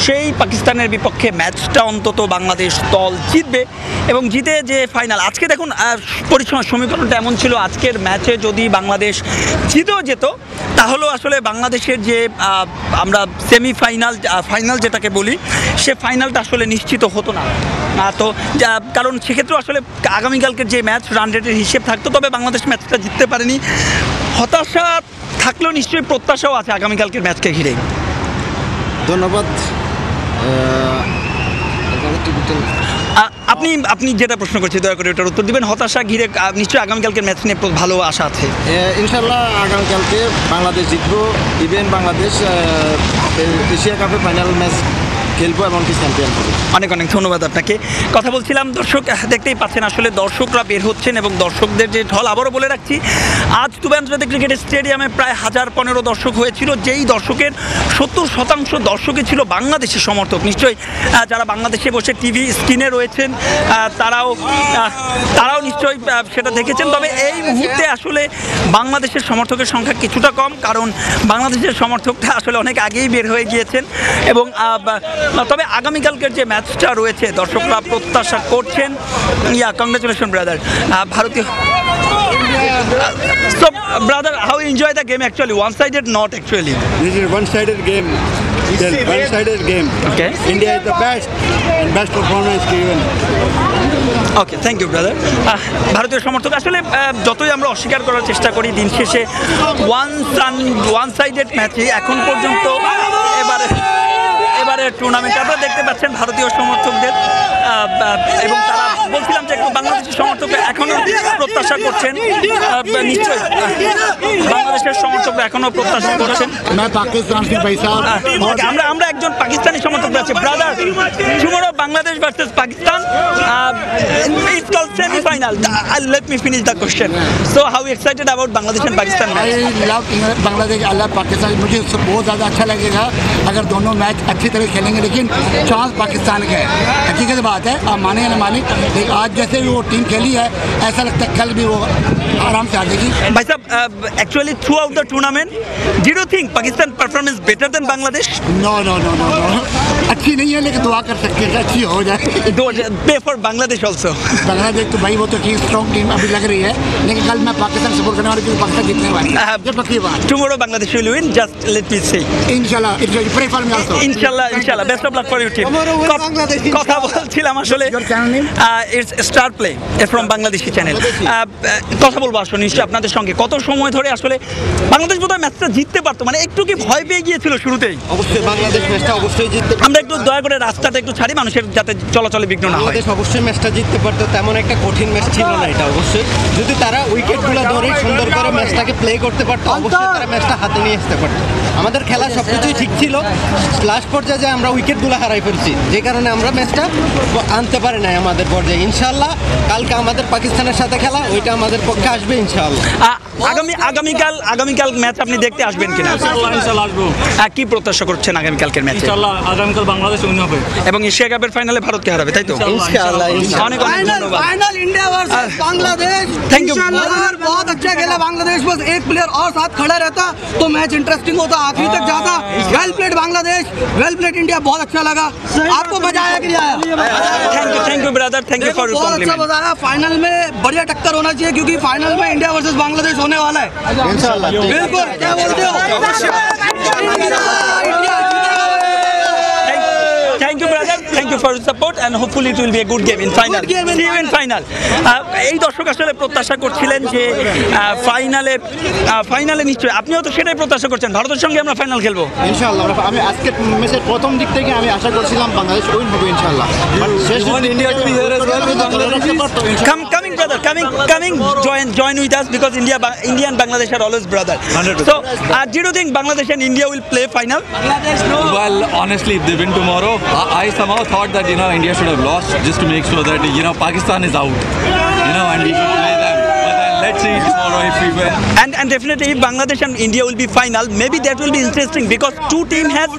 সেই পাকিস্তানের বিপক্ষে ম্যাচটা অন্তত বাংলাদেশ দল জিতবে এবং জিতে যে ফাইনাল আজকে দেখুন সমীকরণটা এমন ছিল আজকের ম্যাচে যদি বাংলাদেশ জিতেও যেত তাহলেও আসলে বাংলাদেশের যে আমরা ফাইনাল যেটাকে বলি সে ফাইনালটা আসলে নিশ্চিত হতো না তো কারণ সেক্ষেত্রে আসলে আগামীকালকের যে ম্যাচ রান রেটের হিসেব থাকতো তবে বাংলাদেশ ম্যাচটা জিততে পারেনি হতাশা থাকলেও নিশ্চয়ই প্রত্যাশাও আছে আগামীকালকের ম্যাচকে ঘিরে ধন্যবাদ আপনি যেটা প্রশ্ন করছি দয়া করে ওটার উত্তর দিবেন হতাশা ঘিরে নিশ্চয়ই আগামীকালকের ম্যাচ নিয়ে ভালো আশা আছে ইনশাল্লাহ আগামীকালকে বাংলাদেশ জিতবো ইভেন বাংলাদেশ এশিয়া কাপে ফাইনাল ম্যাচ খেলবো এমনকি চ্যাম্পিয়ন হবে অনেক অনেক ধন্যবাদ আপনাকে কথা বলছিলাম দর্শক দেখতেই পাচ্ছেন আসলে দর্শকরা বের হচ্ছেন এবং দর্শকদের যে ঢল আবারও বলে রাখছি আজ দুবাই আন্তর্জাতিক ক্রিকেট স্টেডিয়ামে প্রায় 1015 দর্শক হয়েছিল যেই দর্শকের 70% দর্শকই ছিল বাংলাদেশের সমর্থক নিশ্চয়ই যারা বাংলাদেশে বসে টিভি স্ক্রিনে রয়েছেন তারাও নিশ্চয়ই সেটা দেখেছেন তবে এই মুহূর্তে আসলে বাংলাদেশের সমর্থকের সংখ্যা কিছুটা কম কারণ বাংলাদেশের সমর্থকটা আসলে অনেক আগেই বের হয়ে গিয়েছেন এবং তবে আগামীকালকের যে ম্যাচটা রয়েছে দর্শকরা প্রত্যাশা করছেন কংগ্রেচুলেশন ব্রাদার ভারতীয় So brother, how you enjoy the game actually? One-sided, not actually. This is one-sided game. One-sided game. Okay. India is the best and best performance given. Okay thank you brother ভারতীয় সমর্থক আসলে যতই আমরা অস্বীকার করার চেষ্টা করি দিন শেষে ওয়ান সাইডেড ম্যাচে এখন পর্যন্ত এবারে টুর্নামেন্টে আপনারা দেখতে পাচ্ছেন ভারতীয় সমর্থকদের এবং তারা বলছিলাম যে বাংলাদেশের সমর্থকরা এখনও প্রত্যাশা করছেন নিশ্চয়ই বাংলাদেশের সমর্থকরা এখনও প্রত্যাশা করছেন আমরা একজন পাকিস্তানি সমর্থক আছে brother tomorrow Bangladesh versus Pakistan it's called semi-final let me finish the question so how you excited about Bangladesh and Pakistan match I love Bangladesh I love Pakistan मुझे बहुत ज़्यादा अच्छा लगेगा अगर दोनों मैच अच्छी तरह खेलेंगे लेकिन चांस पाकिस्तान का है हकीकत बात है आप माने या ना माने लेकिन आज जैसे भी वो टीम खेली है ऐसा लगता है कल भी वो आराम से आ जाएगी भाई साहब actually throughout the tournament do you think Pakistan performance better than Bangladesh no अच्छी नहीं है लेकिन दुआ कर सकते हैं अच्छी हो जाए pay for Bangladesh also Bangladesh तो भाई वो तो ठीक स्ट्रॉन्ग टीम अभी लग रही है लेकिन कल मैं पाकिस्तान सपोर्ट करने वाली क्योंकि पाकिस्तान जीतने वाली है ये पक्की बात tomorrow Bangladesh will win just let me say इंशाल्लाह pray for me also inshallah best of luck for your team কথা বলছিলাম আসলে it's star play from Bangladeshi channel কথা বলবো আসলে নিশ্চয়ই আপনাদের সঙ্গে কত সময় ধরে আসলে বাংলাদেশ বোধহয় ম্যাচটা জিততে পারতো মানে একটু কি ভয় পেয়ে গিয়েছিল শুরুতেই অবশ্যই বাংলাদেশ ম্যাচটা অবশ্যই জিততে আমরা একটু দয়া করে রাস্তাটা একটু ছাড়ি মানুষের যাতে চলাচলে বিঘ্ন না হয় বাংলাদেশ অবশ্যই ম্যাচটা জিততে পারতো তেমন একটা কঠিন ম্যাচ ছিল না এটা অবশ্যই যদি তারা উইকেটগুলো ধরে সুন্দর করে ম্যাচটাকে প্লে করতে পারতো অবশ্যই তারা ম্যাচটা হাতে নিয়ে আসতে পারতো আমাদের খেলা সবকিছুই ঠিক ছিল লাস্ট পর্যায়ে আমরা উইকেটগুলো হারাই ফেলছি যে কারণে আমরা ম্যাচটা আনতে পারি নাই আমাদের পর্যায়ে ইনশাআল্লাহ কালকে আমাদের পাকিস্তানের সাথে খেলা ওইটা আমাদের পক্ষে আসবে ইনশাআল্লাহ আগামীকাল ম্যাচ আপনি দেখতে আসবেন কিনা ইনশাআল্লাহ আসবো কি প্রত্যাশা করছেন আগামীকালকের ম্যাচে ইনশাআল্লাহ আগামীকাল বাংলাদেশ উইন হবে এবং এশিয়া কাপের ফাইনালে ভারতকে হারাবে তাই তো ইনশাআল্লাহ অনেক ধন্যবাদ final India versus Bangladesh thank you अगर बहुत अच्छा खेला बांग्लादेश बस एक प्लेयर और साथ खड़ा रहता तो मैच इंटरेस्टिंग होता आखिरी तक जाता well played Bangladesh well played India बहुत अच्छा लगा आपको मजा आया कि नहीं आया thank you brother thank you for your बहुत अच्छा कॉम्प्लीमेंट मजा आया फाइनल में बढ़िया टक्कर होना चाहिए क्योंकि फाइनल में इंडिया वर्सेस बांग्लादेश होने वाला है इंशाल्लाह बिल्कुल क्या बोलते हो Thank you brother thank you for your support and hopefully it will be a good game in final see you in final এই দর্শক আসলে প্রত্যাশা করছিলেন যে ফাইনালে নিশ্চয়ই আপনিও তো সেটাই প্রত্যাশা করছেন ভারতের সঙ্গে আমরা ফাইনাল খেলবো ইনশাআল্লাহ আমি আজকে ম্যাচের প্রথম দিক থেকে আমি আশা করছিলাম বাংলাদেশ উইন হবে ইনশাআল্লাহ বাট শেষ India to be here as well coming brother coming join with us because India and Bangladesh are always brother 100%. so do you think Bangladesh and India will play final Well, honestly, if they win tomorrow, I somehow thought that India should have lost just to make sure that Pakistan is out, and we should play them. But then let's see tomorrow if we win. And definitely if Bangladesh and India will be final, maybe that will be interesting because two team has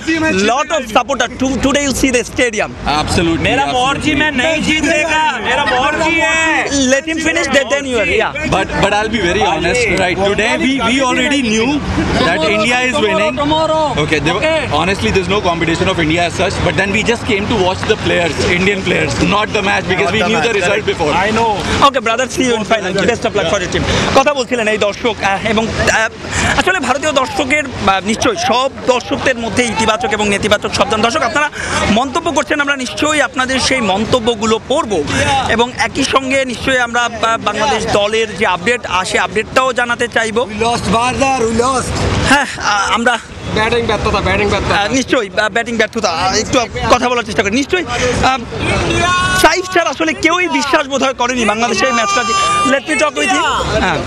lot of supporter. Today you'll see the stadium. Absolutely. मेरा absolutely. मॉर्जी में नहीं जीतेगा मेरा मॉर्जी है Let him finish, then you are. Yeah. But I'll be very honest, right? Today we already knew that India is winning. Okay, honestly, there's no competition of India as such. But then we just came to watch the players, Indian players, not the match because we knew the result before. I know okay brother see you in final best of luck for your team কথা বলছিলেন এই দর্শক এবং আসলে ভারতীয় দর্শকের নিশ্চয়ই সব দর্শকদের মধ্যে ইতিবাচক এবং নেতিবাচক সব দর্শক আপনারা মন্তব্য করছেন আমরা নিশ্চয়ই আপনাদের সেই মন্তব্যগুলো পড়ব এবং একই সঙ্গে নিশ্চয়ই আমরা বাংলাদেশ দলের যে আপডেট আসে আপডেটটাও জানাতে চাইব হ্যাঁ আমরা নিশ্চয়ই ব্যাটিং ব্যর্থতা একটু কথা বলার চেষ্টা করি নিশ্চয়ই সাইফ স্যার আসলে কেউই বিশ্বাস বোধ হয় করেনি বাংলাদেশের এই ম্যাচটা let me talk with you হ্যাঁ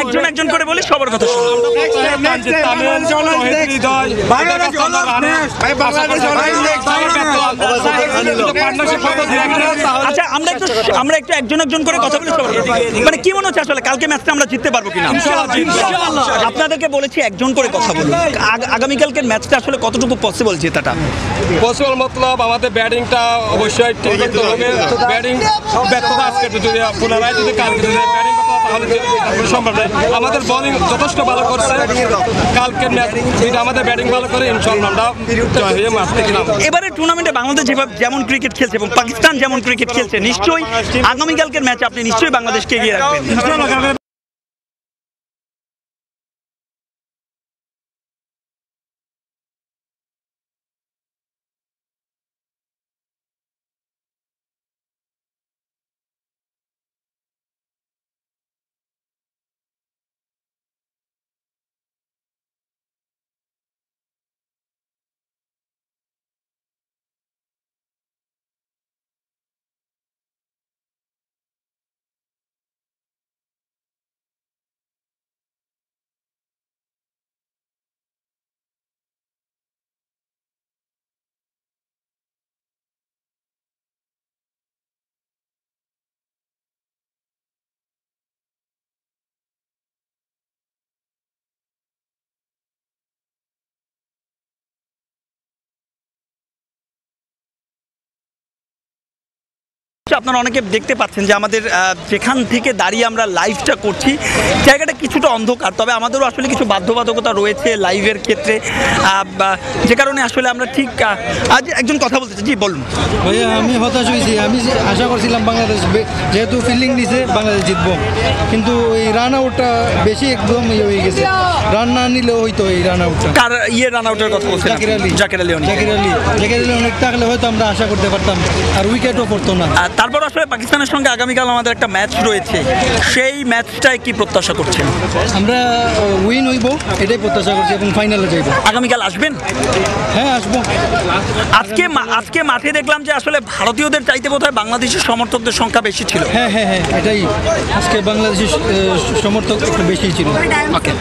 একজন একজন করে বলি সবার কথা আচ্ছা আমরা একটু একজন একজন করে কথা বলি সবার মানে কি মনে হচ্ছে আসলে কালকে ম্যাচটা আমরা জিততে পারবো কিনা আপনাদেরকে বলেছি একজন করে কথা বলুন আগামীকালকের ম্যাচটা আসলে কতটুকু পসিবল জেতাটা পসিবল মতলব আমাদের ব্যাটিংটা অবশ্যই ঠিক করতে হবে ব্যাটিং ব্যর্থতা আজকে যদি পুনরায় যদি কালকে যদি ব্যাটিং তাহলে সম্ভব নয় আমাদের বোলিং যথেষ্ট ভালো করছে কালকের ম্যাচ যদি আমাদের ব্যাটিং ভালো করে ইনশাআল্লাহ আমরা জয় হয়ে ম্যাচ থেকে নামবো এবারে টুর্নামেন্টে বাংলাদেশ যেমন ক্রিকেট খেলছে এবং পাকিস্তান যেমন ক্রিকেট খেলছে নিশ্চয়ই আগামীকালকের ম্যাচে আপনি নিশ্চয়ই বাংলাদেশকে এগিয়ে রাখবেন আপনারা অনেকে দেখতে পাচ্ছেন যে আমাদের যেখান থেকে দাঁড়িয়ে আমরা লাইভটা করছি জায়গাটা কিছুটা অন্ধকার তবে আমাদেরও আসলে কিছু বাধ্যবাধকতা রয়েছে লাইভের ক্ষেত্রে যে কারণে আসলে আমরা ঠিক আজ একজন কথা বলতে চাই জি বলুন ভাইয়া আমি হতাশ হয়েছি আমি আশা করছিলাম বাংলাদেশ যেহেতু ফিল্ডিং নিছে বাংলাদেশ জিতবো কিন্তু এই রান আউটটা বেশি একদম হয়ে গেছে রান না নিলেও হয়তো এই রান আউটটা কার রান আউটের কথা বলছেন জাকির আলী অনেক থাকলে হয়তো আমরা আশা করতে পারতাম আর উইকেটও পড়তো না তারপর আসলে পাকিস্তানের সঙ্গে আগামীকাল আমাদের একটা ম্যাচ রয়েছে সেই ম্যাচটায় কি প্রত্যাশা করছেন আমরা উইন হইব এটাই প্রত্যাশা করছি এবং ফাইনালে যাইব আগামীকাল আসবেন হ্যাঁ আসবো আজকে মাঠে দেখলাম যে আসলে ভারতীয়দের চাইতে বোধহয় বাংলাদেশের সমর্থকদের সংখ্যা বেশি ছিল হ্যাঁ এটাই আজকে বাংলাদেশের সমর্থক একটু বেশি ছিল ওকে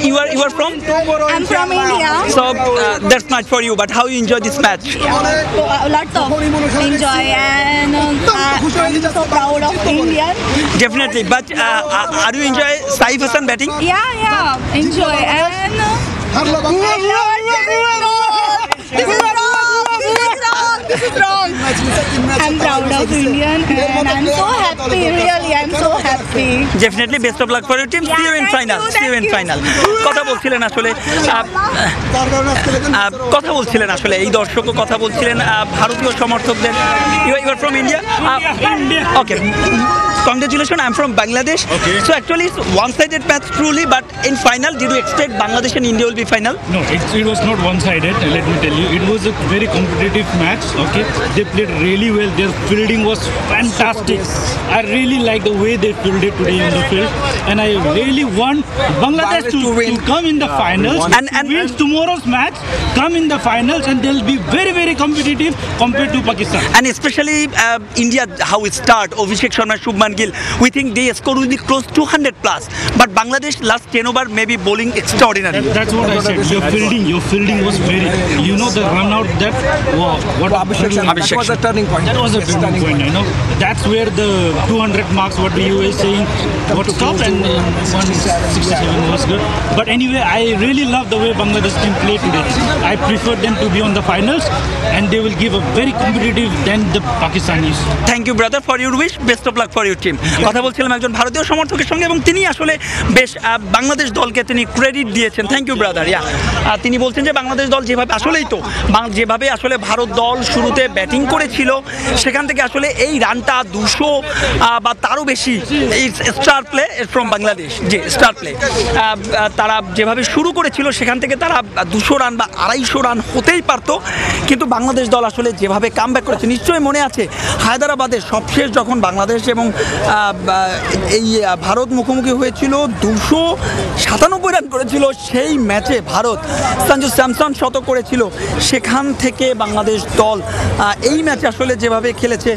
you are from I'm from India. So that's not for you but how you enjoy this match Lots of enjoy and I'm so proud of Indian. Definitely but are you enjoy Saif Hassan batting Yeah enjoy and This is wrong. I'm proud of Indian and I'm so happy. Really, I'm so happy. Definitely best of luck for your team. See you in final. See you in final. কথা বলছিলেন আসলে এই দর্শকও কথা বলছিলেন ভারতীয় সমর্থকদের You are from India? Okay. Congratulations, I'm from Bangladesh. Okay. So actually it's one-sided match truly, but in final, did you expect Bangladesh and India will be final? No, it was not one-sided. Let me tell you, it was a very competitive match. Okay, they played really well. Their fielding was fantastic. I really like the way they fielded today in the field, and I really want Bangladesh to come in the finals and win tomorrow's match. Come in the finals, and they'll be very, very competitive compared to Pakistan. And especially India, how it start. Abhishek Sharma, Shubman Gill, we think they score will be close to 100 plus. But Bangladesh last 10 over maybe bowling extraordinary. That's what I said. Your fielding was very. You know the run out that. Wow, what Abhishek. That was a turning point. That was a turning point. You know, that's where the 200 marks. What you were saying, what stopped and 167 was good. But anyway, I really love the way Bangladesh team played today. I prefer them to be on the finals, and they will give a very competitive than the Pakistanis. Thank you brother for your wish, best of luck for your team. কথা বলছিলাম একজন ভারতীয় সমর্থকের সঙ্গে এবং তিনি আসলে বেশ বাংলাদেশ দলকে তিনি ক্রেডিট দিয়েছেন। Thank you brother. তিনি বলছেন যে বাংলাদেশ দল যেভাবে আসলেই তো যেভাবে আসলে ভারত দল শুরুতে ব্যাটিং করেছিল সেখান থেকে আসলে এই রানটা 200 বা তারও বেশি এই স্টার প্লে ফ্রম বাংলাদেশ, যে স্টার প্লে তারা যেভাবে শুরু করেছিল সেখান থেকে তারা 200 রান বা 250 রান হতেই পারতো, কিন্তু বাংলাদেশ দল আসলে যেভাবে কামব্যাক করেছে, নিশ্চয়ই মনে আছে হায়দ্রাবাদের সবশেষ যখন বাংলাদেশ এবং এই ভারত মুখোমুখি হয়েছিল 297 রান করেছিল, সেই ম্যাচে ভারত সঞ্জু স্যামসন শতক করেছিল। সেখান থেকে বাংলাদেশ দল এই ম্যাচে আসলে যেভাবে খেলেছে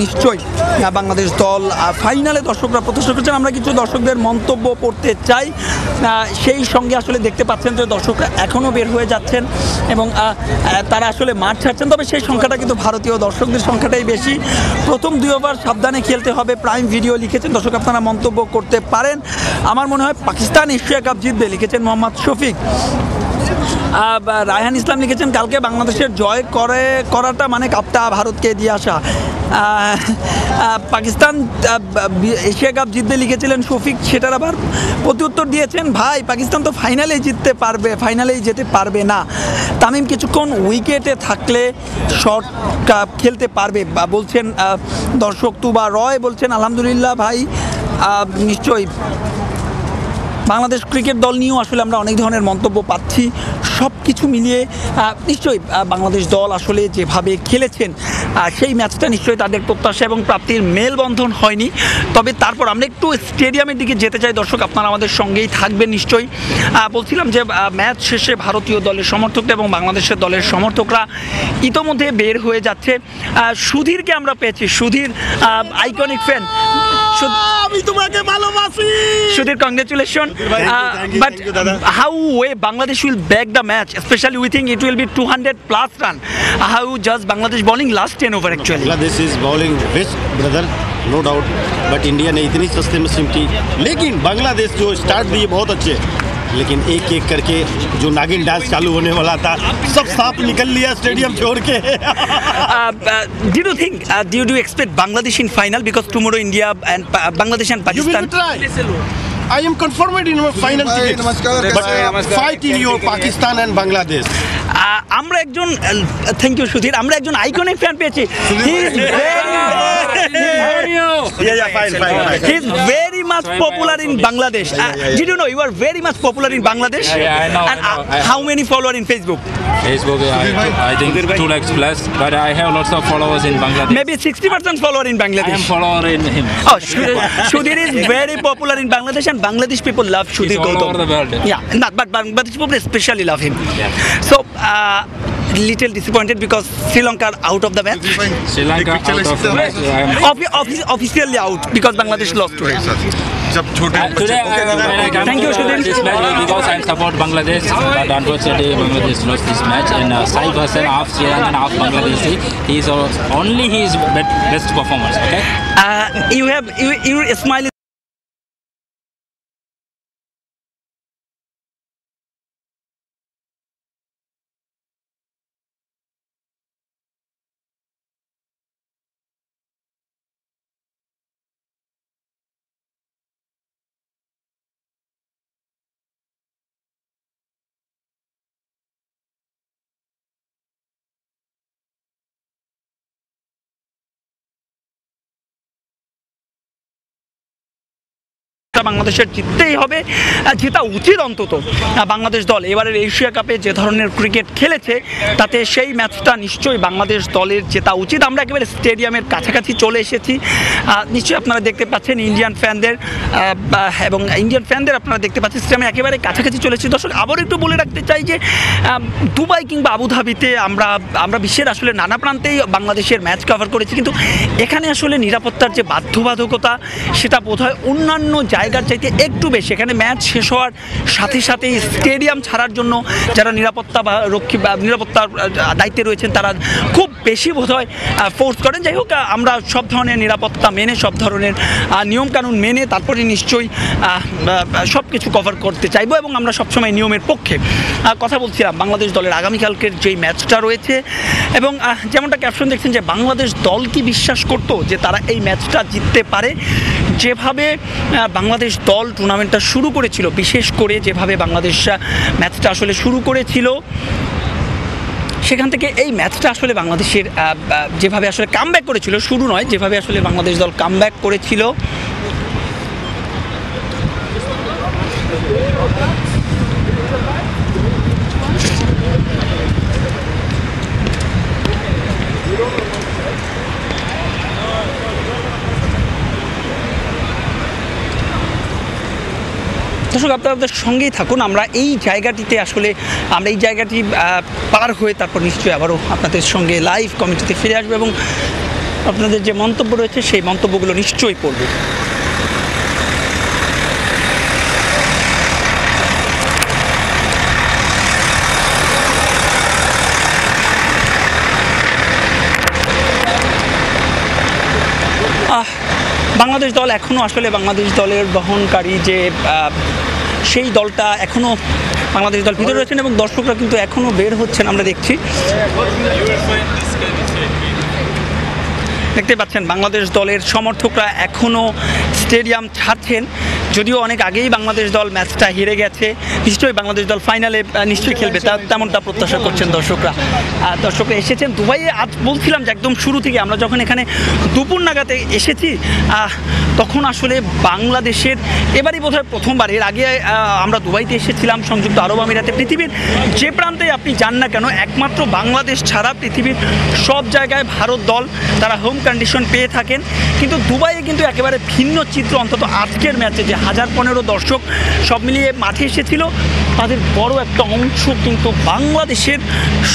নিশ্চয়ই বাংলাদেশ দল ফাইনালে দর্শকরা প্রত্যাশা করছেন। আমরা কিছু দর্শকদের মন্তব্য পড়তে চাই, সেই সঙ্গে আসলে দেখতে পাচ্ছেন যে দর্শকরা এখনও বের হয়ে যাচ্ছেন এবং তারা আসলে মাঠ ছাড়ছেন, তবে সেই সংখ্যাটা কিন্তু ভারতীয় দর্শকদের সংখ্যাটাই বেশি। প্রথম 2 ওভার সাবধানে খেলতে হবে, প্রাইম ভিডিও লিখেছেন দর্শক, আপনারা মন্তব্য করতে পারেন। আমার মনে হয় পাকিস্তান এশিয়া কাপ জিতবে, লিখেছেন মোহাম্মদ শফিক। রায়হান ইসলাম লিখেছেন কালকে বাংলাদেশের জয় করাটা মানে কাপটা ভারতকে দিয়ে আসা। পাকিস্তান এশিয়া কাপ জিতবে লিখেছিলেন শফিক, সেটার আবার প্রত্যুত্তর দিয়েছেন ভাই পাকিস্তান তো ফাইনালেই জিততে পারবে, ফাইনালেই যেতে পারবে না। তামিম কিছুক্ষণ উইকেটে থাকলে শর্ট খেলতে পারবে বলছেন দর্শক। তুবা রয় বলছেন আলহামদুলিল্লাহ ভাই, নিশ্চয়ই বাংলাদেশ ক্রিকেট দল নিয়েও আসলে আমরা অনেক ধরনের মন্তব্য পাচ্ছি। সব কিছু মিলিয়ে নিশ্চয়ই বাংলাদেশ দল আসলে যেভাবে খেলেছেন সেই ম্যাচটা নিশ্চয়ই তাদের প্রত্যাশা এবং প্রাপ্তির মেলবন্ধন হয়নি। তবে তারপর আমরা একটু স্টেডিয়ামের দিকে যেতে চাই দর্শক, আপনারা আমাদের সঙ্গেই থাকবেন নিশ্চয়ই। বলছিলাম যে ম্যাচ শেষে ভারতীয় দলের সমর্থকরা এবং বাংলাদেশের দলের সমর্থকরা ইতোমধ্যে বের হয়ে যাচ্ছে। সুধীরকে আমরা পেয়েছি, সুধীর আইকনিক ফ্যান। আমি তোমাকে ভালোবাসি Sudhir, congratulation. But how way Bangladesh will back the match, especially we think it will be 200 plus run. How just Bangladesh bowling last 10 over actually? Bangladesh is bowling best brother, no doubt. But India ने इतनी सस्ते में सिमटी, लेकिन बांग्लादेश जो start दिए बहुत अच्छे, लेकिन एक एक करके जो नागिन डांस चालू होने वाला था सब सांप निकल लिया स्टेडियम छोड़ के। Do you expect Bangladesh in final because tomorrow India and Bangladesh and Pakistan? You will try. I am confirmed in my final ticket. But fight in your Pakistan and Bangladesh. আমরা একজন thank you Sudhir, আমরা একজন iconic fan পেয়েছি। He is very much popular in Bangladesh. Did you know you are very much popular in Bangladesh? Yeah, I know. And how many followers in Facebook? Facebook, I think 2 lakhs plus, but I have lots of followers in Bangladesh. Maybe 60% follower in I Bangladesh. am follower in him. Oh, Sudhir is very popular in Bangladesh and Bangladesh people love Sudhir He's all Gautam. over the world. Yeah, but Bangladesh people especially love him. Yeah. So, little disappointed because Sri Lanka are out of the match. Sri Lanka out of the match. Officially out because Bangladesh lost today. Today, when I come Thank you, to Sudhir. this match because I support Bangladesh, but unfortunately Bangladesh lost this match. And Sai Hassan, half Sri Lankan, half Bangladeshi, he is only his best performance. Okay. Your smile is বাংলাদেশের জিততেই হবে, জেতা উচিত অন্তত বাংলাদেশ দল। এবারের Asia কাপে যে ধরনের ক্রিকেট খেলেছে তাতে সেই ম্যাচটা নিশ্চয়ই বাংলাদেশ দলের জেতা উচিত। আমরা একেবারে স্টেডিয়ামের কাছাকাছি চলে এসেছি, নিশ্চয়ই আপনারা দেখতে পাচ্ছেন ইন্ডিয়ান ফ্যানদের আপনারা দেখতে পাচ্ছেন স্টেডিয়ামে একেবারে কাছাকাছি চলে এসেছি। দর্শক আবার একটু বলে রাখতে চাই যে দুবাই কিংবা আবুধাবিতে আমরা বিশ্বের আসলে নানা প্রান্তেই বাংলাদেশের ম্যাচ কভার করেছি, কিন্তু এখানে আসলে নিরাপত্তার যে বাধ্যবাধকতা সেটা বোধহয় অন্যান্য জায়গার চাইতে একটু বেশি। এখানে ম্যাচ শেষ হওয়ার সাথে সাথেই স্টেডিয়াম ছাড়ার জন্য যারা নিরাপত্তার দায়িত্বে রয়েছেন তারা খুব বেশি বোধহয় ফোর্স করেন। যাই হোক, আমরা সব ধরনের নিরাপত্তা মেনে, সব ধরনের নিয়মকানুন মেনে তারপরে নিশ্চয়ই সব কিছু কভার করতে চাইবো এবং আমরা সবসময় নিয়মের পক্ষে। কথা বলছিলাম বাংলাদেশ দলের আগামীকালকের যেই ম্যাচটা রয়েছে এবং যেমনটা ক্যাপশন দেখছেন যে বাংলাদেশ দল কি বিশ্বাস করতো যে তারা এই ম্যাচটা জিততে পারে। যেভাবে বাংলাদেশ দল টুর্নামেন্টটা শুরু করেছিল, বিশেষ করে যেভাবে বাংলাদেশ ম্যাচটা আসলে শুরু করেছিল, সেখান থেকে এই ম্যাচটা আসলে বাংলাদেশের যেভাবে আসলে কামব্যাক করেছিল, শুরু নয়, যেভাবে আসলে বাংলাদেশ দল কামব্যাক করেছিল, দর্শক আপনাদের সঙ্গেই থাকুন। আমরা এই জায়গাটি পার হয়ে তারপর নিশ্চয়ই আবারও আপনাদের সঙ্গে লাইভ কমেন্টিতে ফিরে আসবে এবং আপনাদের যে মন্তব্য রয়েছে সেই মন্তব্যগুলো নিশ্চয়ই পড়বে। বাংলাদেশ দল এখনও আসলে বাংলাদেশ দলের বহনকারী যে সেই দলটা এখনও বাংলাদেশ দল ভিতরে রয়েছেন এবং দর্শকরা কিন্তু এখনও বের হচ্ছেন, আমরা দেখছি। দেখতে পাচ্ছেন বাংলাদেশ দলের সমর্থকরা এখনও স্টেডিয়াম ছাড়ছেন, যদিও অনেক আগেই বাংলাদেশ দল ম্যাচটা হেরে গেছে। নিশ্চয়ই বাংলাদেশ দল ফাইনালে নিশ্চয়ই খেলবে, তেমনটা প্রত্যাশা করছেন দর্শকরা এসেছেন দুবাইয়ে। আজ বলছিলাম যে একদম শুরু থেকে আমরা যখন এখানে দুপুর নাগাতে এসেছি তখন আসলে বাংলাদেশের এবারই বোধহয় প্রথমবার, এর আগে আমরা দুবাইতে এসেছিলাম সংযুক্ত আরব আমিরাতে। পৃথিবীর যে প্রান্তে আপনি যান না কেন, একমাত্র বাংলাদেশ ছাড়া পৃথিবীর সব জায়গায় ভারত দল তারা হোম কন্ডিশন পেয়ে থাকেন, কিন্তু দুবাইয়ে কিন্তু একেবারে ভিন্ন চিত্র। অন্তত আজকের ম্যাচে যে 1015 দর্শক সব মিলিয়ে মাঠে এসেছিল, তাদের বড় একটা অংশ কিন্তু বাংলাদেশের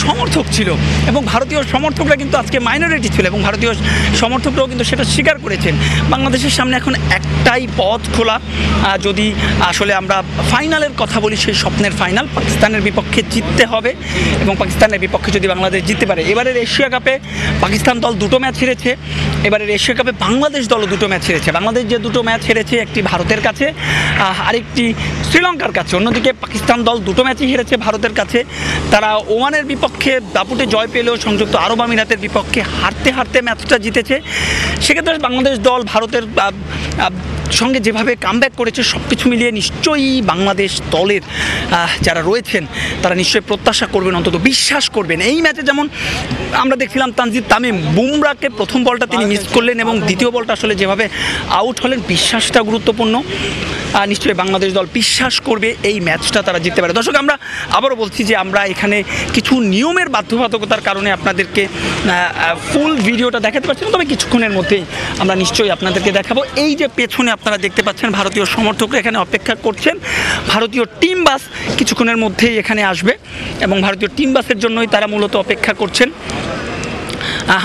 সমর্থক ছিল এবং ভারতীয় সমর্থকরা কিন্তু আজকে মাইনরিটি ছিল এবং ভারতীয় সমর্থকরাও কিন্তু সেটা স্বীকার করেছেন। বাংলাদেশের সামনে এখন একটাই পথ খোলা, যদি আসলে আমরা ফাইনালের কথা বলি, সেই স্বপ্নের ফাইনাল পাকিস্তানের বিপক্ষে জিততে হবে এবং পাকিস্তানের বিপক্ষে যদি বাংলাদেশ জিততে পারে। এবারের এশিয়া কাপে পাকিস্তান দল 2টো ম্যাচ হেরেছে, এবারের এশিয়া কাপে বাংলাদেশ দলও 2টো ম্যাচ হেরেছে। বাংলাদেশ যে 2টো ম্যাচ হেরেছে, একটি ভারতের কাছে আরেকটি শ্রীলঙ্কার কাছে। অন্যদিকে পাকিস্তান দল 2টো ম্যাচই হেরেছে ভারতের কাছে। তারা ওমানের বিপক্ষে দাপুটে জয় পেলেও সংযুক্ত আরব আমিরাতের বিপক্ষে হারতে ম্যাচটা জিতেছে। সেক্ষেত্রে বাংলাদেশ দল ভারতের সঙ্গে যেভাবে কামব্যাক করেছে, সব কিছু মিলিয়ে নিশ্চয়ই বাংলাদেশ দলের যারা রয়েছেন তারা নিশ্চয়ই প্রত্যাশা করবেন, অন্তত বিশ্বাস করবেন। এই ম্যাচে যেমন আমরা দেখছিলাম তানজিদ তামিম বুমরাকে প্রথম বলটা তিনি মিস করলেন এবং দ্বিতীয় বলটা আসলে যেভাবে আউট হলেন, বিশ্বাসটা গুরুত্বপূর্ণ। নিশ্চয়ই বাংলাদেশ দল বিশ্বাস করবে এই ম্যাচটা তারা জিততে পারে। দর্শক আমরা আবারও বলছি যে আমরা এখানে কিছু নিয়মের বাধ্যবাধকতার কারণে আপনাদেরকে ফুল ভিডিওটা দেখাতে পারছি না, তবে কিছুক্ষণের মধ্যেই আমরা নিশ্চয়ই আপনাদেরকে দেখাবো। এই যে পেছনে আপনারা দেখতে পাচ্ছেন ভারতীয় সমর্থকরা এখানে অপেক্ষা করছেন, ভারতীয় টিম বাস কিছুক্ষণের মধ্যেই এখানে আসবে এবং ভারতীয় টিম বাসের জন্যই তারা মূলত অপেক্ষা করছেন।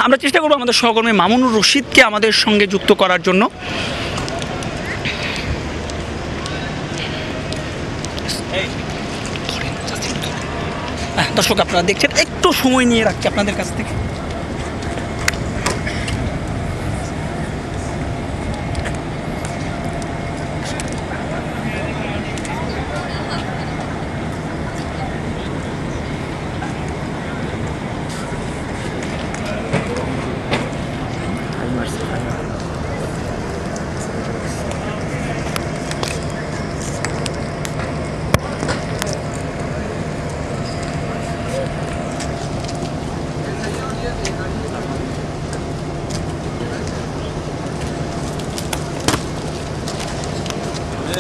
আমরা চেষ্টা করবো আমাদের সহকর্মী মামুনুর রশিদকে আমাদের সঙ্গে যুক্ত করার জন্য। দর্শক আপনারা দেখছেন, একটু সময় নিয়ে রাখছি আপনাদের কাছ থেকে।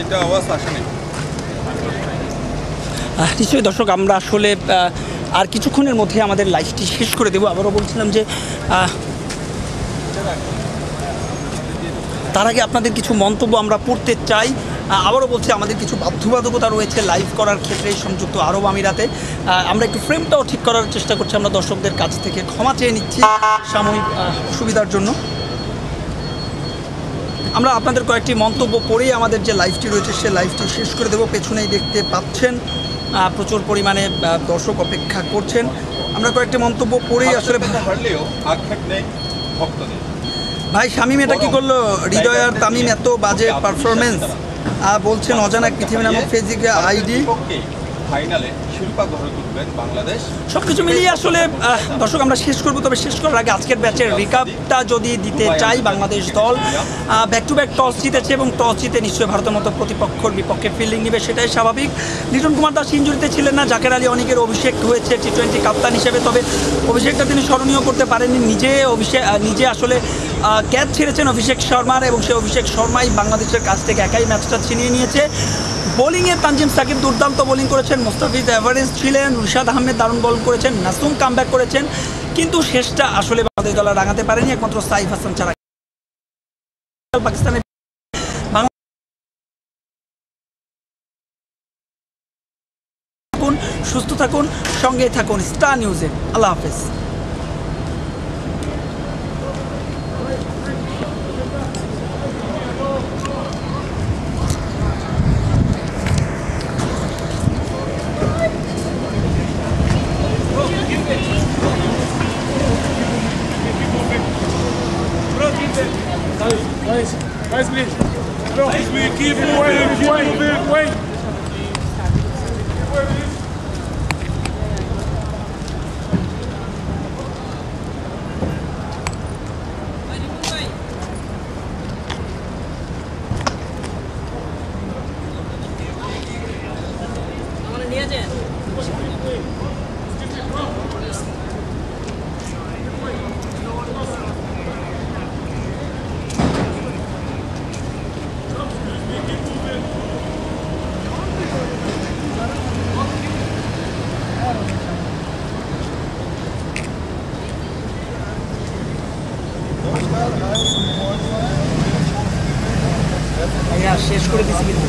এটা আওয়াজ আসেনি। নিশ্চয়ই দর্শক, আমরা আসলে আর কিছুক্ষণের মধ্যে আমাদের লাইভটি শেষ করে দেবো। আবারও বলছিলাম যে তার আগে আপনাদের কিছু মন্তব্য আমরা পড়তে চাই। আবারও বলছি, আমাদের কিছু বাধ্যবাধকতা রয়েছে লাইভ করার ক্ষেত্রে সংযুক্ত আরব আমিরাতে। আমরা একটু ফ্রেমটাও ঠিক করার চেষ্টা করছি, আমরা দর্শকদের কাছ থেকে ক্ষমা চেয়ে নিচ্ছি সাময়িক অসুবিধার জন্য। আমরা আপনাদের কয়েকটি মন্তব্য পড়েই আমাদের যে লাইভটি রয়েছে সে লাইভটি শেষ করে দেবো। পেছনেই দেখতে পাচ্ছেন প্রচুর পরিমাণে দর্শক অপেক্ষা করছেন। আমরা কয়েকটি মন্তব্য পড়েই আসলে ভাই শামীম এটা কি করলো? হৃদয় আর তামিম এত বাজে পারফরমেন্স বলছেন অজানা এক পৃথিবী নামক ফেসবুকে আইডি। ফাইনালে শিল্পা গড়ে তুলবেন বাংলাদেশ। সব কিছু মিলিয়ে আসলে দর্শক আমরা শেষ করবো। তবে শেষ করার আগে আজকের ম্যাচের রিকাপটা যদি দিতে চাই, বাংলাদেশ দল ব্যাক টু ব্যাক টস জিতেছে এবং টস জিতে নিশ্চয়ই ভারতের মতো প্রতিপক্ষর বিপক্ষে ফিল্ডিং নেবে, সেটাই স্বাভাবিক। লিটন কুমার দাস ইনজুরিতে ছিলেন না। জাকের আলী অনেকের অভিষেক হয়েছে টি-20 কাপ্তান হিসেবে, তবে অভিষেকটা তিনি স্মরণীয় করতে পারেননি। নিজে আসলে ক্যাচ ছেড়েছেন অভিষেক শর্মার এবং সেই অভিষেক শর্মাই বাংলাদেশের কাছ থেকে একাই ম্যাচটা ছিনিয়ে নিয়েছে। বোলিংয়ে তানজিম সাকিব দুর্দান্ত বোলিং করেছেন, মোস্তাফিজ এভারেজ ছিলেন, রুশাদ আহমেদ দারুণ বোলিং করেছেন, নাসুম কামব্যাক করেছেন, কিন্তু শেষটা আসলে বাংলাদেশ দল রাঙাতে পারেনি একমাত্র সাইফ হাসান ছাড়া। পাকিস্তানের সুস্থ থাকুন, সঙ্গে থাকুন স্টার নিউজে। আল্লাহ হাফেজ। Guys, please. No, keep moving, wait. শেষ করে দিছি কিন্তু